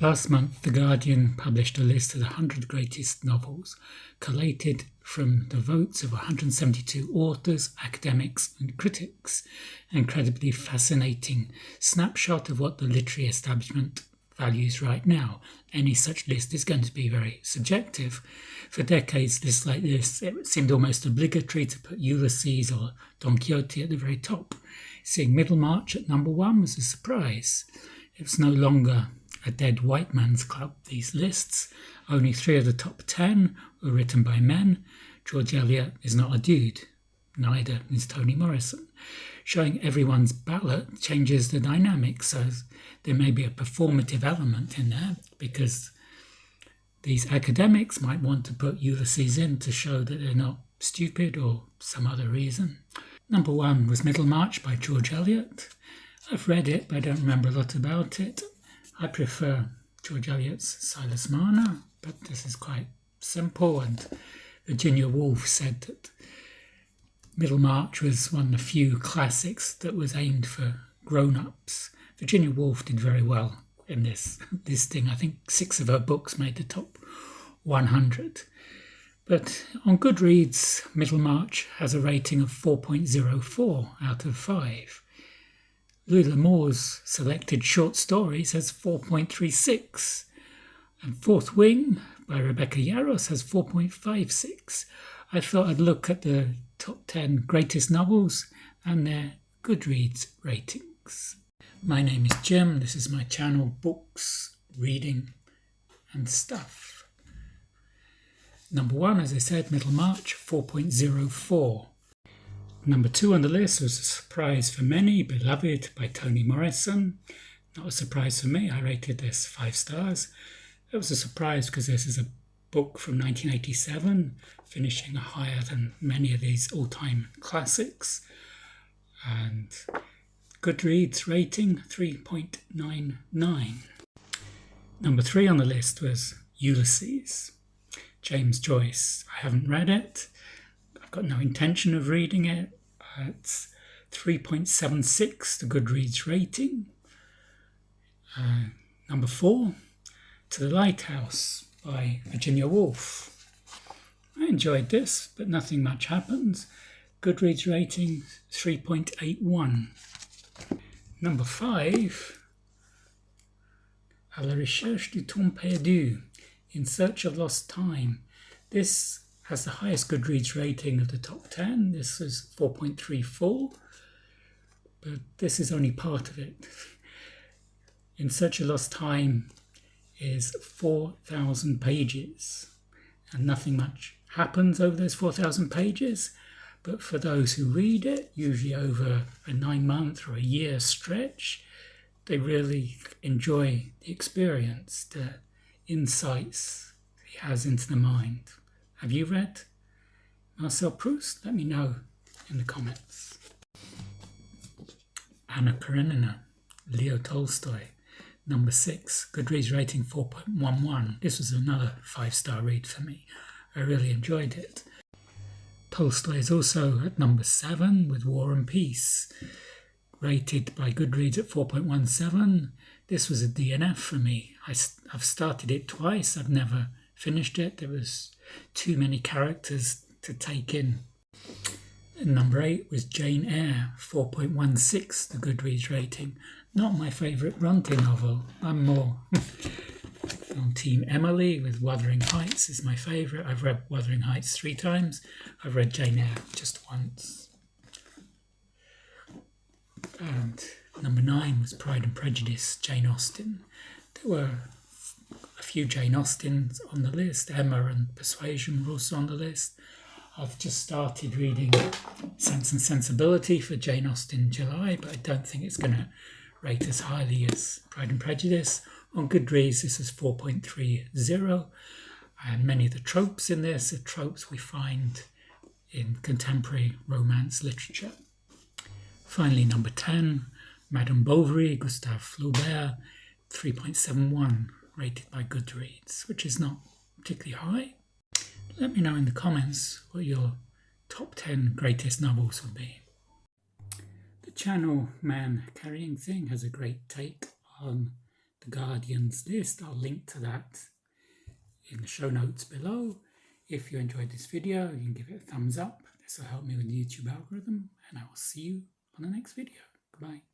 Last month, The Guardian published a list of the 100 greatest novels, collated from the votes of 172 authors, academics and critics. An incredibly fascinating snapshot of what the literary establishment values right now. Any such list is going to be very subjective. For decades, lists like this, it seemed almost obligatory to put Ulysses or Don Quixote at the very top. Seeing Middlemarch at number 1 was a surprise. It was no longer a dead white man's club, these lists. Only 3 of the top 10 were written by men. George Eliot is not a dude. Neither is Toni Morrison. Showing everyone's ballot changes the dynamic, so there may be a performative element in there, because these academics might want to put Ulysses in to show that they're not stupid or some other reason. Number 1 was Middlemarch by George Eliot. I've read it, but I don't remember a lot about it. I prefer George Eliot's Silas Marner, but this is quite simple, and Virginia Woolf said that Middlemarch was one of the few classics that was aimed for grown-ups. Virginia Woolf did very well in this listing. I think 6 of her books made the top 100. But on Goodreads, Middlemarch has a rating of 4.04 out of 5. Louis L'Amour's selected short stories has 4.36, and Fourth Wing by Rebecca Yarros has 4.56. I thought I'd look at the top 10 greatest novels and their Goodreads ratings. My name is Jim. This is my channel, Books, Reading and Stuff. Number 1, as I said, Middlemarch, 4.04. Number 2 on the list was a surprise for many, Beloved by Toni Morrison. Not a surprise for me. I rated this 5 stars. It was a surprise because this is a book from 1987, finishing higher than many of these all-time classics. And Goodreads rating, 3.99. Number 3 on the list was Ulysses, James Joyce. I haven't read it. I've got no intention of reading it. It's 3.76, the Goodreads rating. Number 4, To the Lighthouse by Virginia Woolf. I enjoyed this, but nothing much happens. Goodreads rating, 3.81. Number 5, À la recherche du temps perdu, In Search of Lost Time. This has the highest Goodreads rating of the top 10. This is 4.34, but this is only part of it. In Search of Lost Time is 4,000 pages, and nothing much happens over those 4,000 pages. But for those who read it, usually over a 9-month or a year stretch, they really enjoy the experience, the insights he has into the mind. Have you read Marcel Proust? Let me know in the comments. Anna Karenina, Leo Tolstoy, number 6, Goodreads rating 4.11. This was another 5-star read for me. I really enjoyed it. Tolstoy is also at number 7 with War and Peace, rated by Goodreads at 4.17. This was a DNF for me. I've started it twice. I've never finished it. There was too many characters to take in. And number 8 was Jane Eyre, 4.16, the Goodreads rating. Not my favourite Bronte novel. I'm more on Team Emily with Wuthering Heights is my favourite. I've read Wuthering Heights 3 times. I've read Jane Eyre just once. And number 9 was Pride and Prejudice, Jane Austen. There were a few Jane Austens on the list. Emma and Persuasion were also on the list. I've just started reading Sense and Sensibility for Jane Austen in July, but I don't think it's going to rate as highly as Pride and Prejudice. On Goodreads, this is 4.30, and many of the tropes in this are tropes we find in contemporary romance literature. Finally, number 10, Madame Bovary, Gustave Flaubert, 3.71, rated by Goodreads, which is not particularly high. Let me know in the comments what your top 10 greatest novels would be. The channel Man Carrying Thing has a great take on the Guardian's list. I'll link to that in the show notes below. If you enjoyed this video, you can give it a thumbs up. This will help me with the YouTube algorithm, and I will see you on the next video. Goodbye.